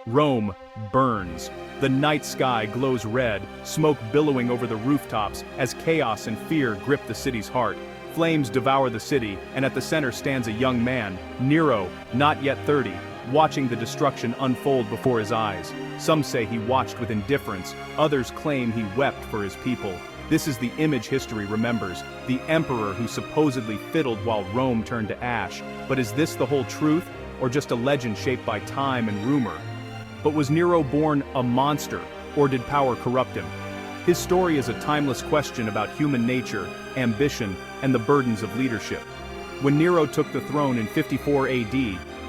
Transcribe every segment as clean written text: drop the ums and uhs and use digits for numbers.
Rome burns. The night sky glows red, smoke billowing over the rooftops as chaos and fear grip the city's heart. Flames devour the city, and at the center stands a young man, Nero, not yet 30, watching the destruction unfold before his eyes. Some say he watched with indifference, others claim he wept for his people. This is the image history remembers, the emperor who supposedly fiddled while Rome turned to ash. But is this the whole truth, or just a legend shaped by time and rumor? But was Nero born a monster, or did power corrupt him? His story is a timeless question about human nature, ambition, and the burdens of leadership. When Nero took the throne in 54 AD,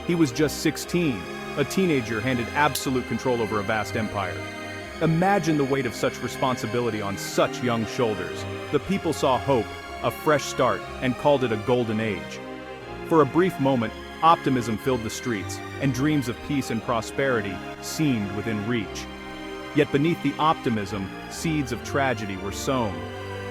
he was just 16, a teenager handed absolute control over a vast empire. Imagine the weight of such responsibility on such young shoulders. The people saw hope, a fresh start, and called it a golden age. For a brief moment, optimism filled the streets, and dreams of peace and prosperity seemed within reach. Yet beneath the optimism, seeds of tragedy were sown.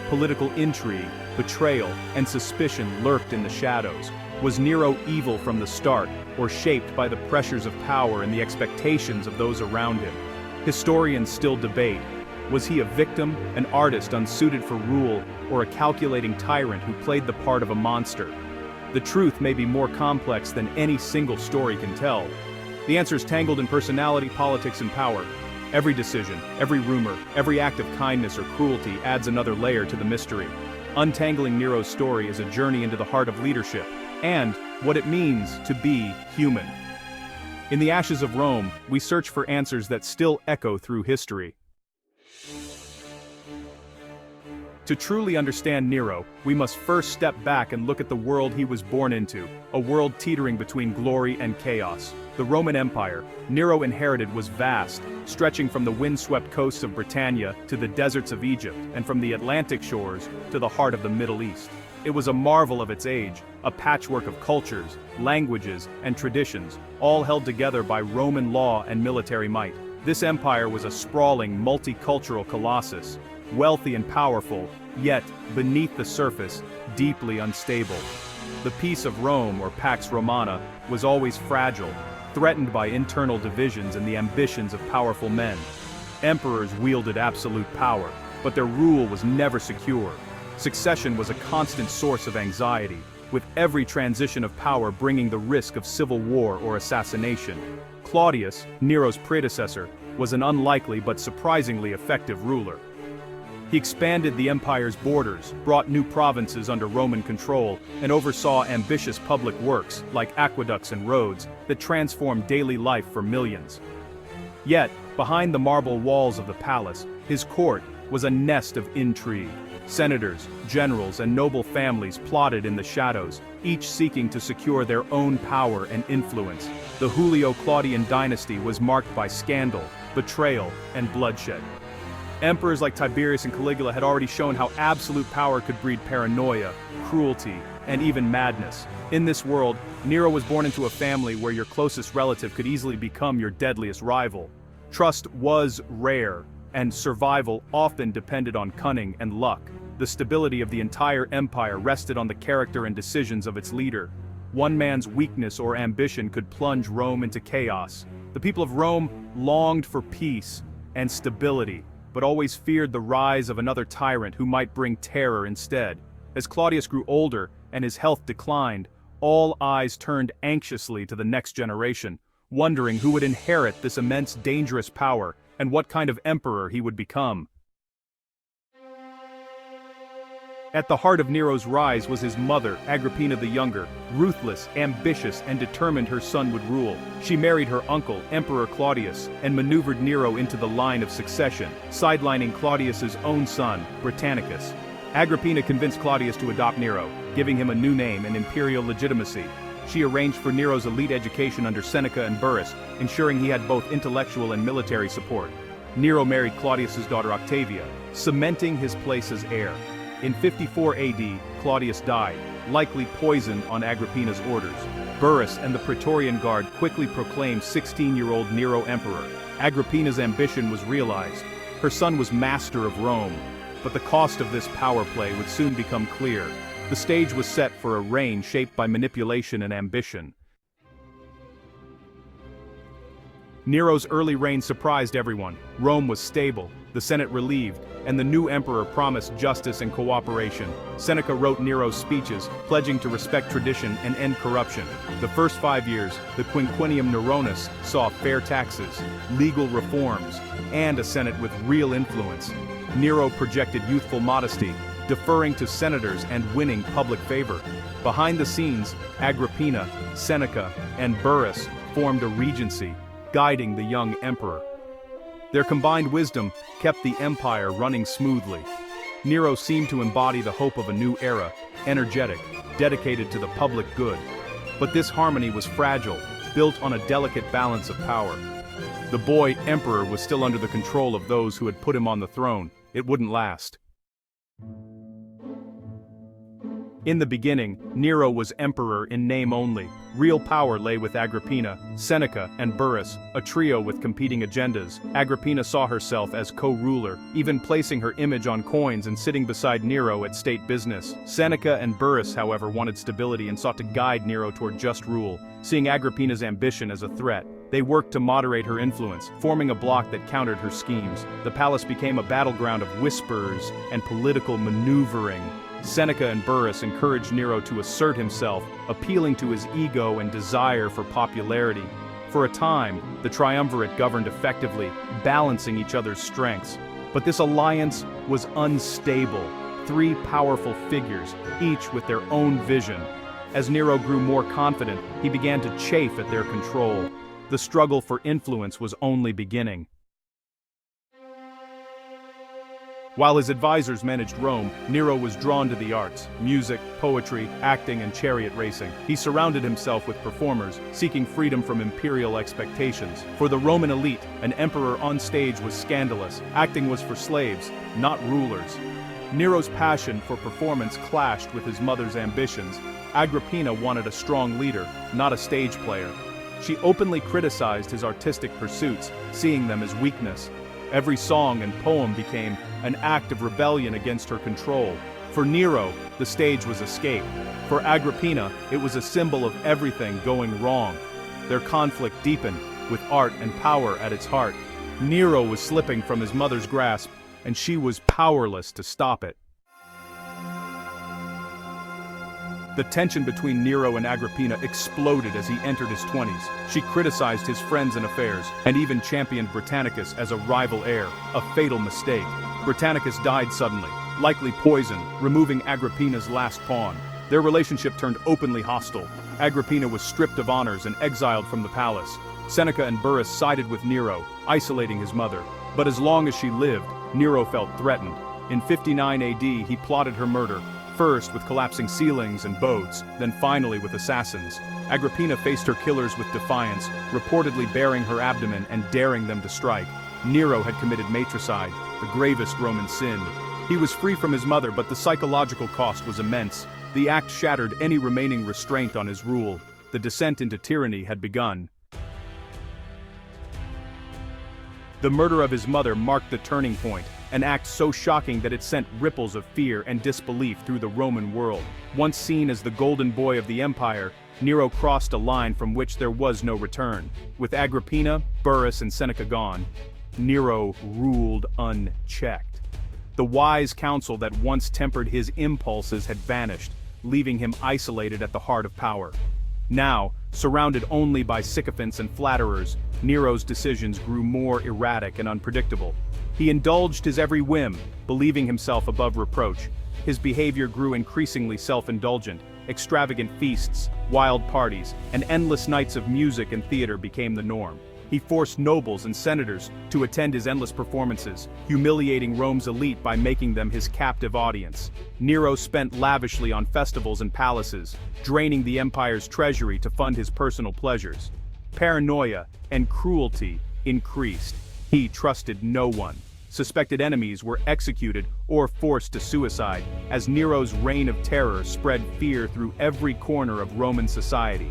Political intrigue, betrayal, and suspicion lurked in the shadows. Was Nero evil from the start, or shaped by the pressures of power and the expectations of those around him? Historians still debate. Was he a victim, an artist unsuited for rule, or a calculating tyrant who played the part of a monster? The truth may be more complex than any single story can tell. The answer is tangled in personality, politics, and power. Every decision, every rumor, every act of kindness or cruelty adds another layer to the mystery. Untangling Nero's story is a journey into the heart of leadership, and what it means to be human. In the ashes of Rome, we search for answers that still echo through history. To truly understand Nero, we must first step back and look at the world he was born into, a world teetering between glory and chaos. The Roman Empire Nero inherited was vast, stretching from the windswept coasts of Britannia to the deserts of Egypt, and from the Atlantic shores to the heart of the Middle East. It was a marvel of its age, a patchwork of cultures, languages, and traditions, all held together by Roman law and military might. This empire was a sprawling, multicultural colossus, wealthy and powerful, yet, beneath the surface, deeply unstable. The peace of Rome, or Pax Romana, was always fragile, threatened by internal divisions and the ambitions of powerful men. Emperors wielded absolute power, but their rule was never secure. Succession was a constant source of anxiety, with every transition of power bringing the risk of civil war or assassination. Claudius, Nero's predecessor, was an unlikely but surprisingly effective ruler. He expanded the empire's borders, brought new provinces under Roman control, and oversaw ambitious public works, like aqueducts and roads, that transformed daily life for millions. Yet, behind the marble walls of the palace, his court was a nest of intrigue. Senators, generals, and noble families plotted in the shadows, each seeking to secure their own power and influence. The Julio-Claudian dynasty was marked by scandal, betrayal, and bloodshed. Emperors like Tiberius and Caligula had already shown how absolute power could breed paranoia, cruelty, and even madness. In this world, Nero was born into a family where your closest relative could easily become your deadliest rival. Trust was rare, and survival often depended on cunning and luck. The stability of the entire empire rested on the character and decisions of its leader. One man's weakness or ambition could plunge Rome into chaos. The people of Rome longed for peace and stability, but always feared the rise of another tyrant who might bring terror instead. As Claudius grew older and his health declined, all eyes turned anxiously to the next generation, wondering who would inherit this immense dangerous power and what kind of emperor he would become. At the heart of Nero's rise was his mother, Agrippina the Younger, ruthless, ambitious, and determined her son would rule. She married her uncle, Emperor Claudius, and maneuvered Nero into the line of succession, sidelining Claudius's own son, Britannicus. Agrippina convinced Claudius to adopt Nero, giving him a new name and imperial legitimacy. She arranged for Nero's elite education under Seneca and Burrus, ensuring he had both intellectual and military support. Nero married Claudius's daughter Octavia, cementing his place as heir. In 54 AD, Claudius died, likely poisoned on Agrippina's orders. Burrus and the Praetorian Guard quickly proclaimed 16-year-old Nero emperor. Agrippina's ambition was realized. Her son was master of Rome, but the cost of this power play would soon become clear. The stage was set for a reign shaped by manipulation and ambition. Nero's early reign surprised everyone. Rome was stable, the Senate relieved, and the new emperor promised justice and cooperation. Seneca wrote Nero's speeches, pledging to respect tradition and end corruption. The first 5 years, the Quinquennium Neronis, saw fair taxes, legal reforms, and a Senate with real influence. Nero projected youthful modesty, deferring to senators and winning public favor. Behind the scenes, Agrippina, Seneca, and Burrus formed a regency, guiding the young emperor. Their combined wisdom kept the empire running smoothly. Nero seemed to embody the hope of a new era, energetic, dedicated to the public good. But this harmony was fragile, built on a delicate balance of power. The boy emperor was still under the control of those who had put him on the throne. It wouldn't last. In the beginning, Nero was emperor in name only. Real power lay with Agrippina, Seneca, and Burrus, a trio with competing agendas. Agrippina saw herself as co-ruler, even placing her image on coins and sitting beside Nero at state business. Seneca and Burrus, however, wanted stability and sought to guide Nero toward just rule. Seeing Agrippina's ambition as a threat, they worked to moderate her influence, forming a bloc that countered her schemes. The palace became a battleground of whispers and political maneuvering. Seneca and Burrus encouraged Nero to assert himself, appealing to his ego and desire for popularity. For a time, the triumvirate governed effectively, balancing each other's strengths. But this alliance was unstable. 3 powerful figures, each with their own vision. As Nero grew more confident, he began to chafe at their control. The struggle for influence was only beginning. While his advisors managed Rome, Nero was drawn to the arts, music, poetry, acting, and chariot racing. He surrounded himself with performers, seeking freedom from imperial expectations. For the Roman elite, an emperor on stage was scandalous. Acting was for slaves, not rulers. Nero's passion for performance clashed with his mother's ambitions. Agrippina wanted a strong leader, not a stage player. She openly criticized his artistic pursuits, seeing them as weakness. Every song and poem became an act of rebellion against her control. For Nero, the stage was escape. For Agrippina, it was a symbol of everything going wrong. Their conflict deepened, with art and power at its heart. Nero was slipping from his mother's grasp, and she was powerless to stop it. The tension between Nero and Agrippina exploded as he entered his 20s. She criticized his friends and affairs, and even championed Britannicus as a rival heir, a fatal mistake. Britannicus died suddenly, likely poisoned, removing Agrippina's last pawn. Their relationship turned openly hostile. Agrippina was stripped of honors and exiled from the palace. Seneca and Burrus sided with Nero, isolating his mother. But as long as she lived, Nero felt threatened. In 59 AD, he plotted her murder. First with collapsing ceilings and boats, then finally with assassins. Agrippina faced her killers with defiance, reportedly baring her abdomen and daring them to strike. Nero had committed matricide, the gravest Roman sin. He was free from his mother, but the psychological cost was immense. The act shattered any remaining restraint on his rule. The descent into tyranny had begun. The murder of his mother marked the turning point, an act so shocking that it sent ripples of fear and disbelief through the Roman world. Once seen as the golden boy of the empire, Nero crossed a line from which there was no return. With Agrippina, Burrus, and Seneca gone, Nero ruled unchecked. The wise counsel that once tempered his impulses had vanished, leaving him isolated at the heart of power. Now, surrounded only by sycophants and flatterers, Nero's decisions grew more erratic and unpredictable. He indulged his every whim, believing himself above reproach. His behavior grew increasingly self-indulgent. Extravagant feasts, wild parties, and endless nights of music and theater became the norm. He forced nobles and senators to attend his endless performances, humiliating Rome's elite by making them his captive audience. Nero spent lavishly on festivals and palaces, draining the empire's treasury to fund his personal pleasures. Paranoia and cruelty increased. He trusted no one. Suspected enemies were executed or forced to suicide, as Nero's reign of terror spread fear through every corner of Roman society.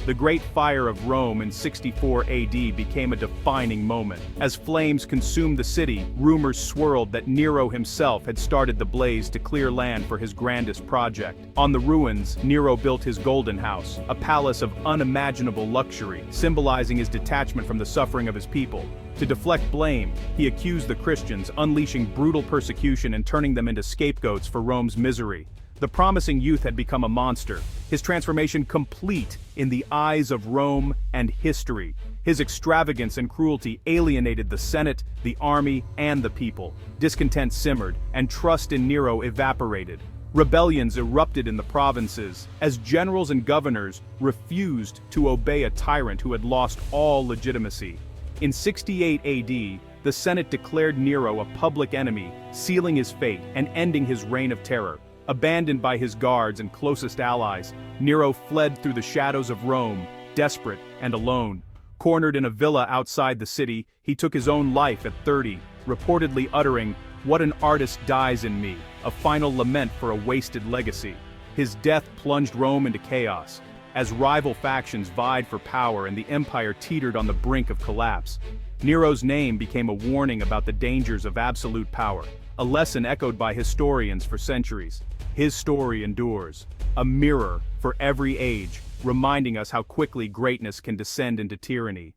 The Great Fire of Rome in 64 AD became a defining moment. As flames consumed the city, rumors swirled that Nero himself had started the blaze to clear land for his grandest project. On the ruins, Nero built his Golden House, a palace of unimaginable luxury, symbolizing his detachment from the suffering of his people. To deflect blame, he accused the Christians, unleashing brutal persecution and turning them into scapegoats for Rome's misery. The promising youth had become a monster, his transformation complete in the eyes of Rome and history. His extravagance and cruelty alienated the Senate, the army, and the people. Discontent simmered, and trust in Nero evaporated. Rebellions erupted in the provinces, as generals and governors refused to obey a tyrant who had lost all legitimacy. In 68 AD, the Senate declared Nero a public enemy, sealing his fate and ending his reign of terror. Abandoned by his guards and closest allies, Nero fled through the shadows of Rome, desperate and alone. Cornered in a villa outside the city, he took his own life at 30, reportedly uttering, "What an artist dies in me," a final lament for a wasted legacy. His death plunged Rome into chaos, as rival factions vied for power and the empire teetered on the brink of collapse. Nero's name became a warning about the dangers of absolute power, a lesson echoed by historians for centuries. His story endures, a mirror for every age, reminding us how quickly greatness can descend into tyranny.